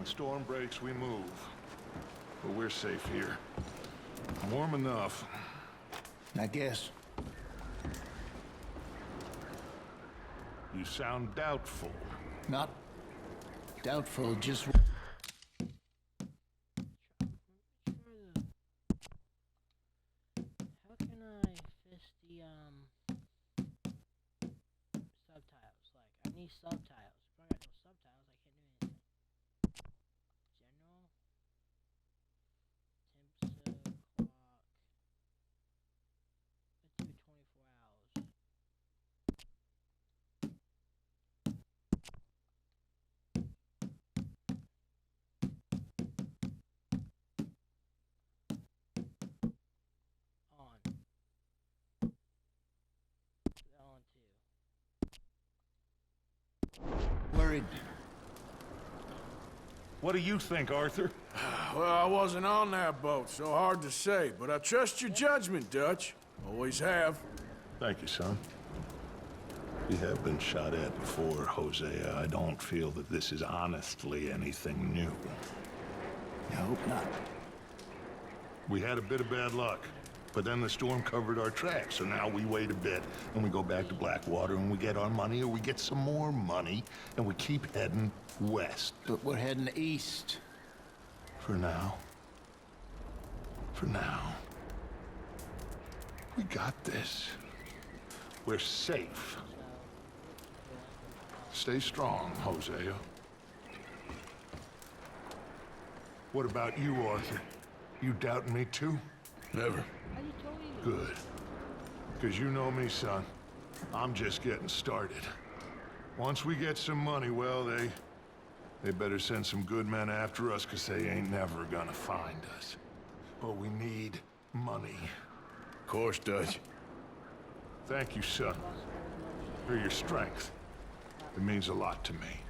the storm breaks, we move. But we're safe here. Warm enough. I guess. You sound doubtful. Not doubtful, just... How can I fix the subtitles? Like, I need subtitles. If I got no subtitles, I can't do anything. General. Temps clock. Let's do 24 hours. On. Put that on too. Worried. What do you think, Arthur? Well, I wasn't on that boat, so hard to say, but I trust your judgment, Dutch. Always have. Thank you, son. We have been shot at before, Hosea. I don't feel that this is honestly anything new. I hope not. We had a bit of bad luck, but then the storm covered our tracks, so now we wait a bit, and we go back to Blackwater, and we get our money, or we get some more money, and we keep heading west. But we're heading east. For now. For now. We got this. We're safe. Stay strong, Hosea. What about you, Arthur? You doubting me too? Never. Good. Because you know me, son. I'm just getting started. Once we get some money, well, they better send some good men after us, because they ain't never gonna find us. But we need money. Of course, Dutch. Thank you, son. For your strength. It means a lot to me.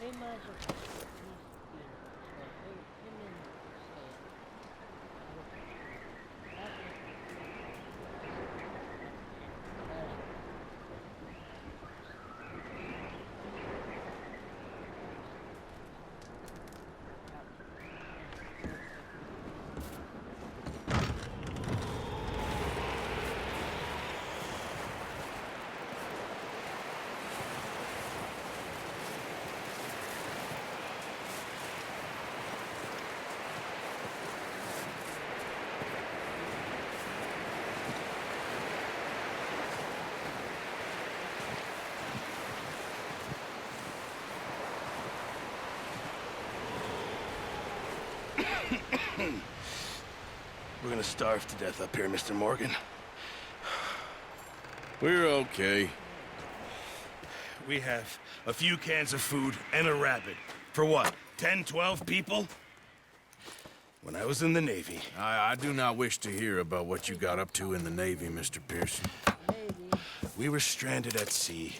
They might as well just We're gonna starve to death up here, Mr. Morgan. We're okay. We have a few cans of food and a rabbit. For what, 10, 12 people? When I was in the Navy. I do not wish to hear about what you got up to in the Navy, Mr. Pearson. We were stranded at sea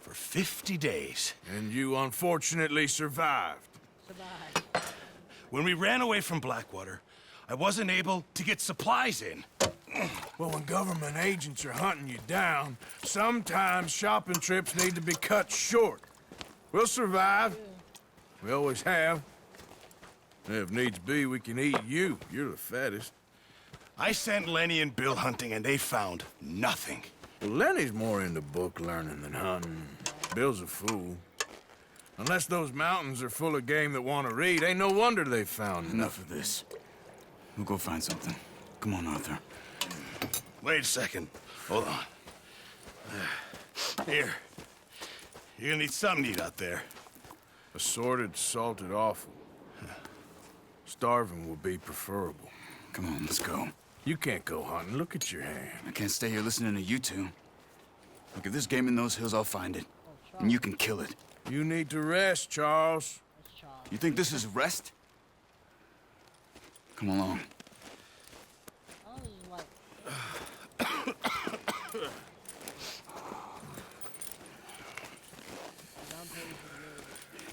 for 50 days. And you unfortunately survived. Survive. When we ran away from Blackwater, I wasn't able to get supplies in. Well, when government agents are hunting you down, sometimes shopping trips need to be cut short. We'll survive. We always have. If needs be, we can eat you. You're the fattest. I sent Lenny and Bill hunting, and they found nothing. Well, Lenny's more into book learning than hunting. Bill's a fool. Unless those mountains are full of game that want to read, ain't no wonder they found Enough of this. We'll go find something. Come on, Arthur. Wait a second. Hold on. Here. You're gonna need something to eat out there. Assorted, salted offal. Starving will be preferable. Come on, let's go. You can't go hunting. Look at your hand. I can't stay here listening to you two. Look, if there's game in those hills, I'll find it. And you can kill it. You need to rest, Charles. That's Charles. You think this is rest? Come along. Charles is like.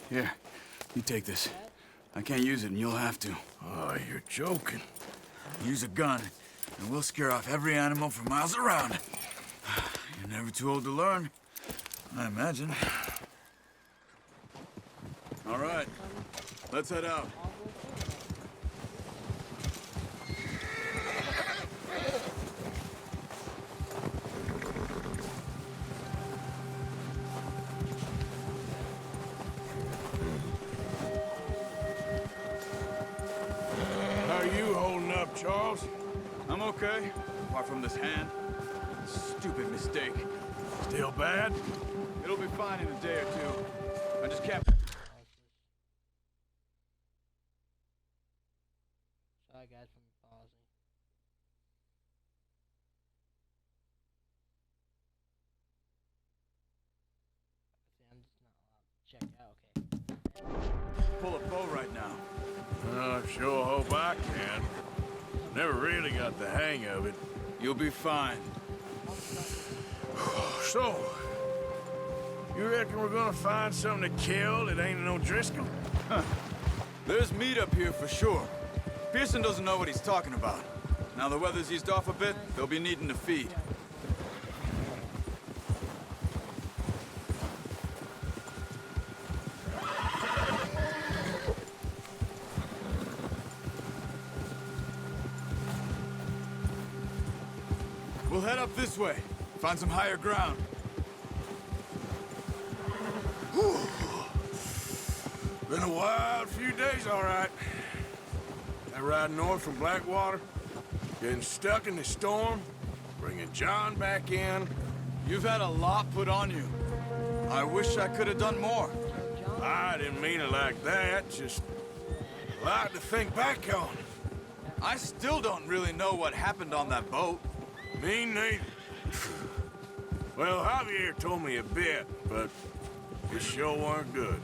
Here, you take this. I can't use it, and you'll have to. Oh, you're joking. Use a gun, and we'll scare off every animal for miles around. You're never too old to learn, I imagine. All right, let's head out. How are you holding up, Charles? I'm okay, apart from this hand. Stupid mistake. Still bad? It'll be fine in a day or two. I just can't... Sorry guys for me pausing. See, I'm just not allowed to check out. Okay. pull a bow right now. I sure hope I can. Never really got the hang of it. You'll be fine. So, you reckon we're gonna find something to kill that ain't no Driscoll? There's meat up here for sure. Pearson doesn't know what he's talking about. Now the weather's eased off a bit, they'll be needing to feed. We'll head up this way. Find some higher ground. Been a wild few days, all right. That ride north from Blackwater, getting stuck in the storm, bringing John back in. You've had a lot put on you. I wish I could have done more. I didn't mean it like that, just a lot to think back on. I still don't really know what happened on that boat. Me neither. Well, Javier told me a bit, but it sure weren't good.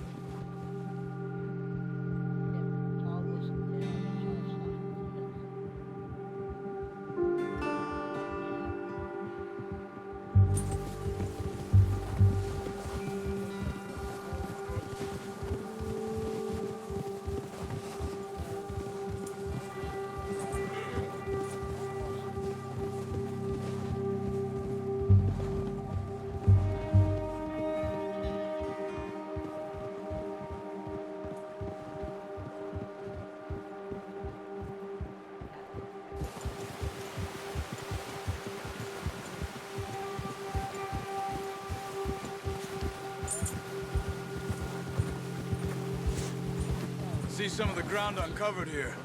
See some of the ground uncovered here.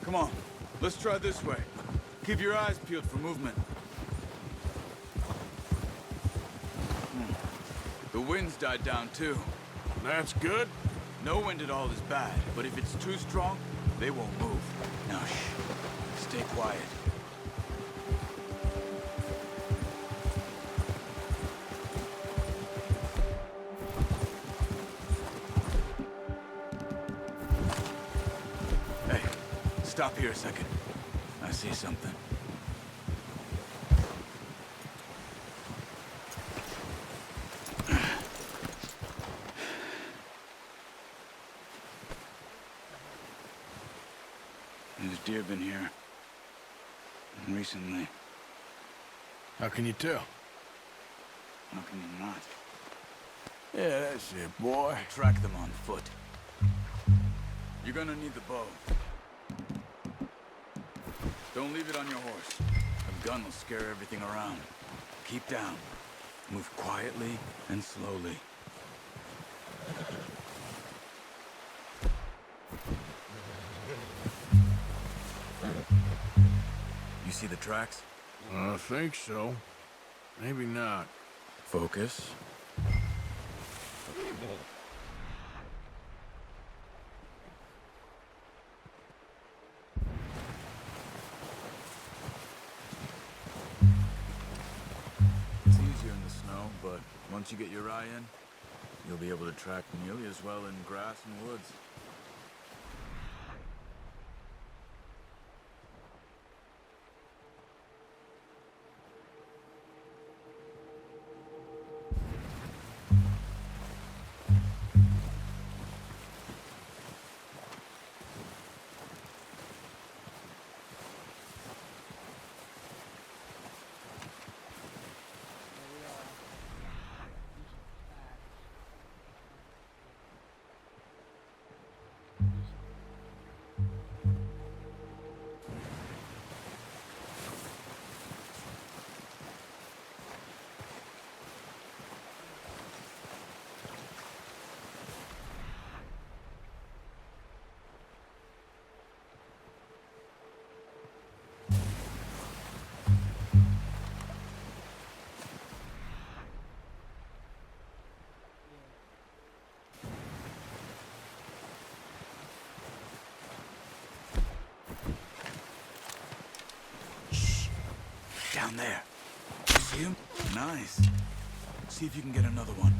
Come on, let's try this way. Keep your eyes peeled for movement. The wind's died down too. That's good. No wind at all is bad, but if it's too strong, they won't move. Now shh, stay quiet. Stop here a second. I see something. There's deer been here. Recently. How can you tell? How can you not? Yeah, that's it, boy. Track them on foot. You're gonna need the bow. Don't leave it on your horse. A gun will scare everything around. Keep down. Move quietly and slowly. You see the tracks? I think so. Maybe not. Focus. It's easier in the snow, but once you get your eye in, you'll be able to track nearly as well in grass and woods. Down there. You see him? Nice. See if you can get another one.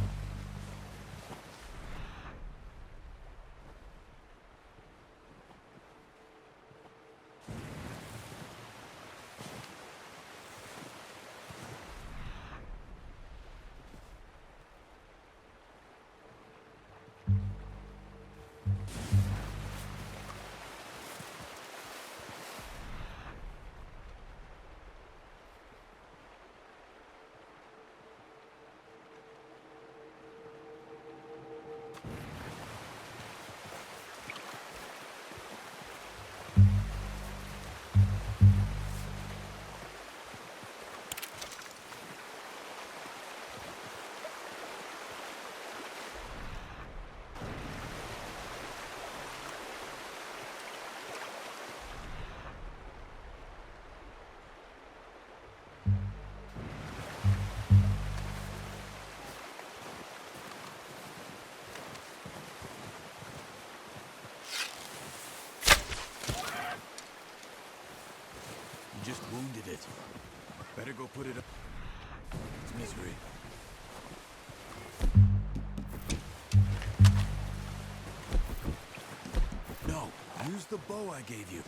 You just wounded it. Better go put it up. It's misery. No, use the bow I gave you.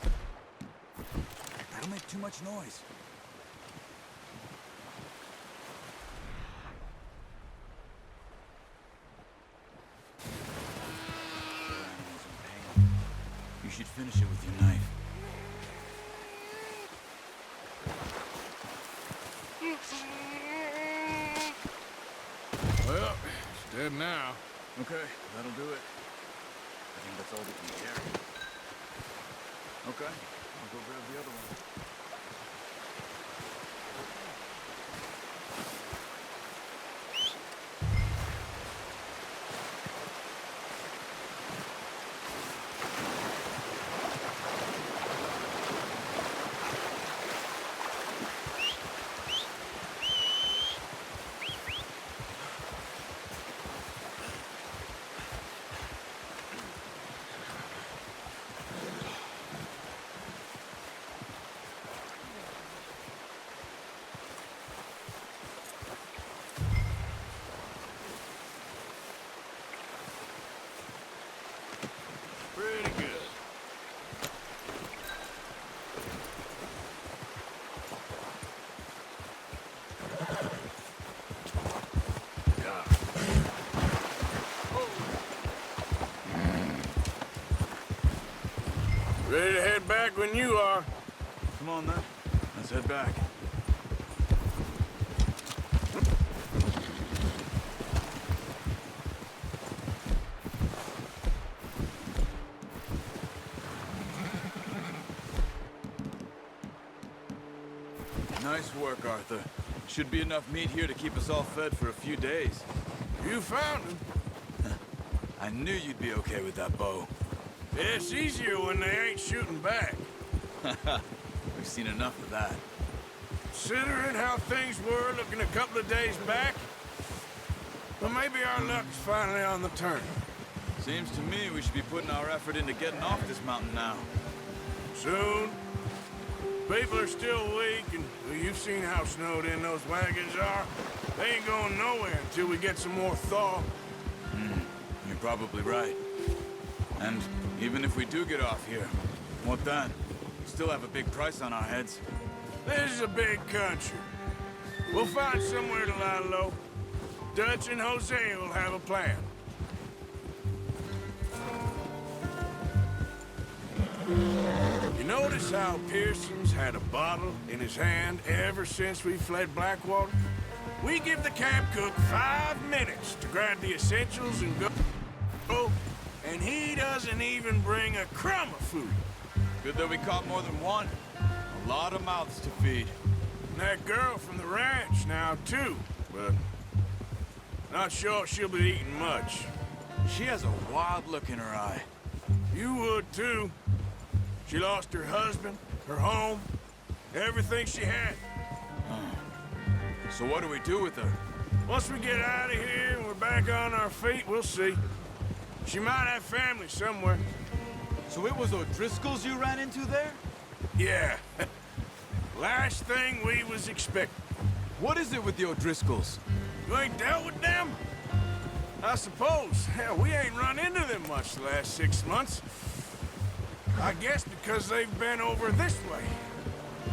That'll make too much noise. Animals in pain. You should finish it with your knife. Well, it's dead now. Okay, that'll do it. I think that's all we can carry. Okay, I'll go grab the other one. Ready to head back when you are. Come on, then. Let's head back. Nice work, Arthur. Should be enough meat here to keep us all fed for a few days. You found him. I knew you'd be okay with that bow. It's easier when they ain't shooting back. We've seen enough of that. Considering how things were looking a couple of days back, well, maybe our luck's finally on the turn. Seems to me we should be putting our effort into getting off this mountain now. Soon. People are still weak, and well, you've seen how snowed in those wagons are. They ain't going nowhere until we get some more thaw. You're probably right. And even if we do get off here, what then? We still have a big price on our heads. This is a big country. We'll find somewhere to lie low. Dutch and Jose will have a plan. You notice how Pearson's had a bottle in his hand ever since we fled Blackwater? We give the camp cook 5 minutes to grab the essentials and go, and he doesn't even bring a crumb of food. Good that we caught more than one. A lot of mouths to feed. And that girl from the ranch now, too, but not sure she'll be eating much. She has a wild look in her eye. You would, too. She lost her husband, her home, everything she had. So what do we do with her? Once we get out of here and we're back on our feet, we'll see. She might have family somewhere. So it was O'Driscoll's you ran into there? Yeah. Last thing we was expecting. What is it with the O'Driscolls? You ain't dealt with them? I suppose. Hell, we ain't run into them much the last 6 months. I guess because they've been over this way.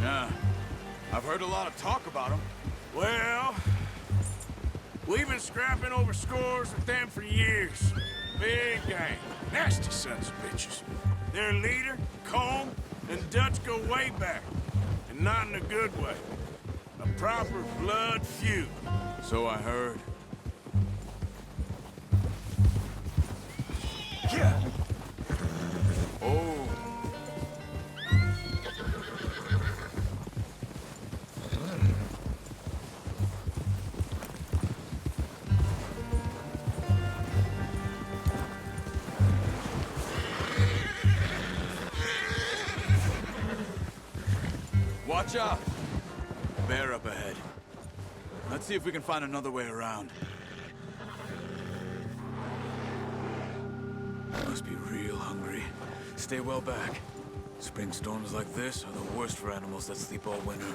Yeah. I've heard a lot of talk about them. Well, we've been scrapping over scores with them for years. Big gang. Nasty sons of bitches. Their leader, Colm, and Dutch go way back. And not in a good way. A proper blood feud. So I heard. Yeah. Oh. Watch out! Bear up ahead. Let's see if we can find another way around. Must be real hungry. Stay well back. Spring storms like this are the worst for animals that sleep all winter.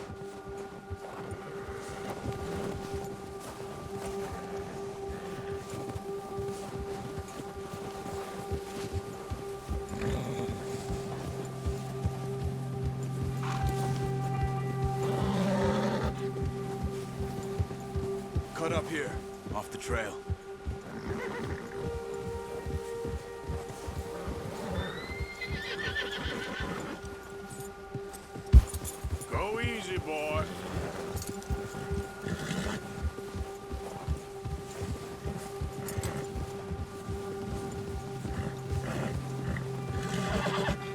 Cut up here, off the trail. Go easy, boy.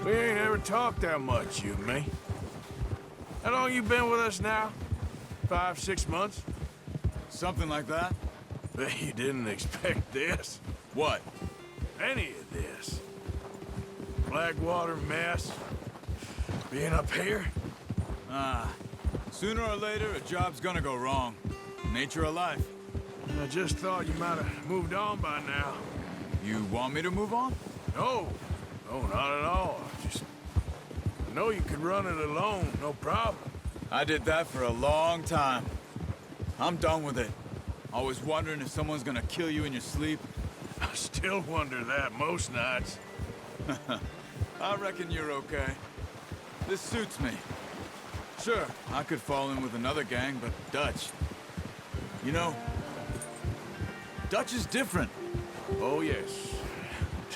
We ain't ever talked that much, you and me. How long you been with us now? 5, 6 months? Something like that? Bet you didn't expect this. What? Any of this. Blackwater mess. Being up here. Sooner or later, a job's gonna go wrong. Nature of life. I just thought you might have moved on by now. You want me to move on? No. No, not at all. I know you could run it alone, no problem. I did that for a long time. I'm done with it. Always wondering if someone's gonna kill you in your sleep. I still wonder that most nights. I reckon you're okay. This suits me. Sure, I could fall in with another gang, but Dutch... You know, Dutch is different. Oh, yes.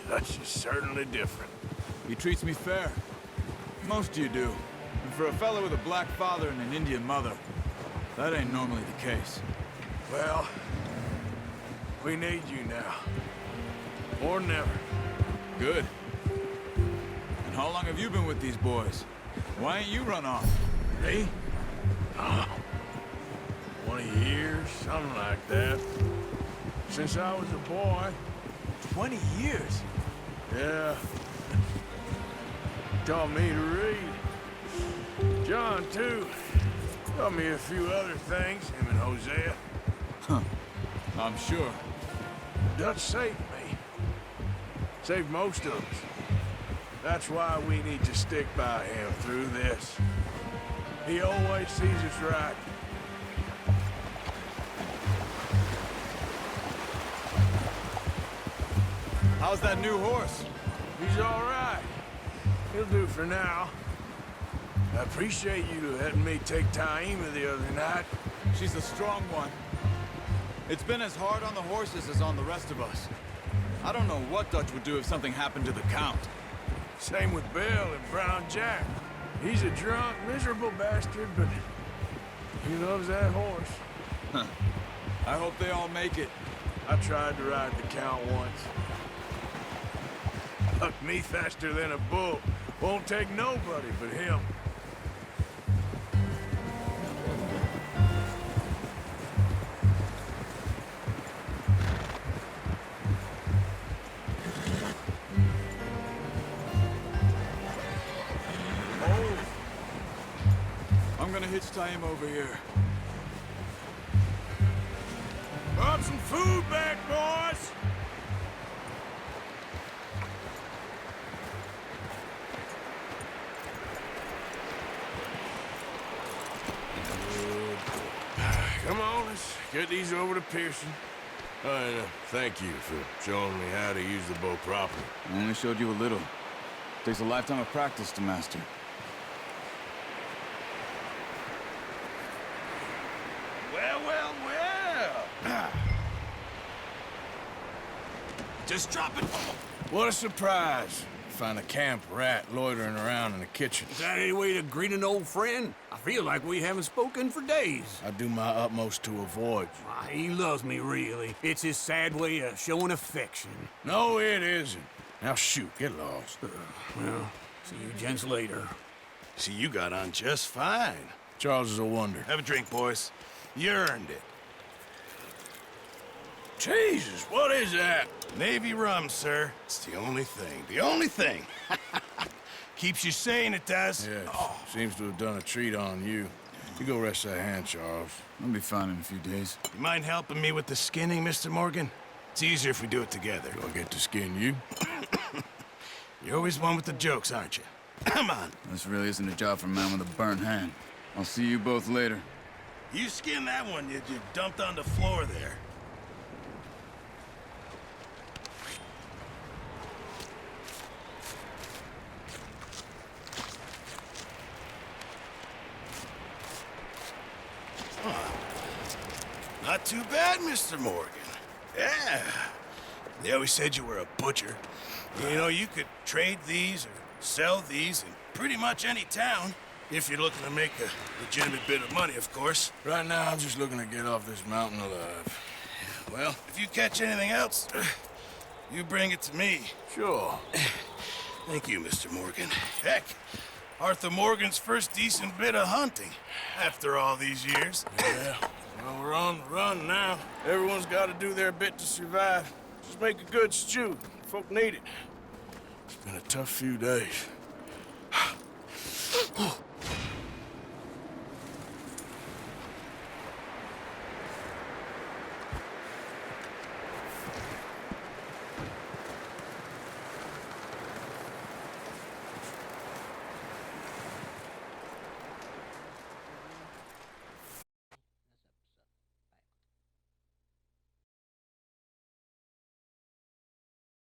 Dutch is certainly different. He treats me fair. Most of you do. And for a fellow with a black father and an Indian mother, that ain't normally the case. Well, we need you now. Or never. Good. And how long have you been with these boys? Why ain't you run off? Me? 20 years, something like that. Since I was a boy. 20 years? Yeah. Taught me to read. John, too. Taught me a few other things, him and Hosea. Huh. I'm sure. Dutch saved me. Saved most of us. That's why we need to stick by him through this. He always sees us right. How's that new horse? He's all right. He'll do for now. I appreciate you letting me take Taima the other night. She's a strong one. It's been as hard on the horses as on the rest of us. I don't know what Dutch would do if something happened to the Count. Same with Bill and Brown Jack. He's a drunk, miserable bastard, but he loves that horse. Huh. I hope they all make it. I tried to ride the Count once. Hucked me faster than a bull. Won't take nobody but him. Oh! I'm gonna hitch Taima over here. Brought some food back, boys! Come on, let's get these over to Pearson. Thank you for showing me how to use the bow properly. I only showed you a little. Takes a lifetime of practice to master. Well. Just drop it. What a surprise. Find a camp rat loitering around in the kitchen. Is that any way to greet an old friend? I feel like we haven't spoken for days. I do my utmost to avoid you. Why, he loves me, really. It's his sad way of showing affection. No, it isn't. Now shoot, get lost. Well, see you gents later. See, you got on just fine. Charles is a wonder. Have a drink, boys. You earned it. Jesus, what is that? Navy rum, sir. It's the only thing. The only thing. Keeps you sane, it does. Yes, seems to have done a treat on you. You go rest that hand, Charles. I'll be fine in a few days. You mind helping me with the skinning, Mr. Morgan? It's easier if we do it together. Do I get to skin you? You're always one with the jokes, aren't you? Come on. This really isn't a job for a man with a burnt hand. I'll see you both later. You skin that one you dumped on the floor there. Not too bad, Mr. Morgan. Yeah. They always said you were a butcher. You know, you could trade these or sell these in pretty much any town. If you're looking to make a legitimate bit of money, of course. Right now, I'm just looking to get off this mountain alive. Well, if you catch anything else, you bring it to me. Sure. Thank you, Mr. Morgan. Heck, Arthur Morgan's first decent bit of hunting after all these years. Yeah. Well, we're on the run now. Everyone's got to do their bit to survive. Just make a good stew. Folk need it. It's been a tough few days.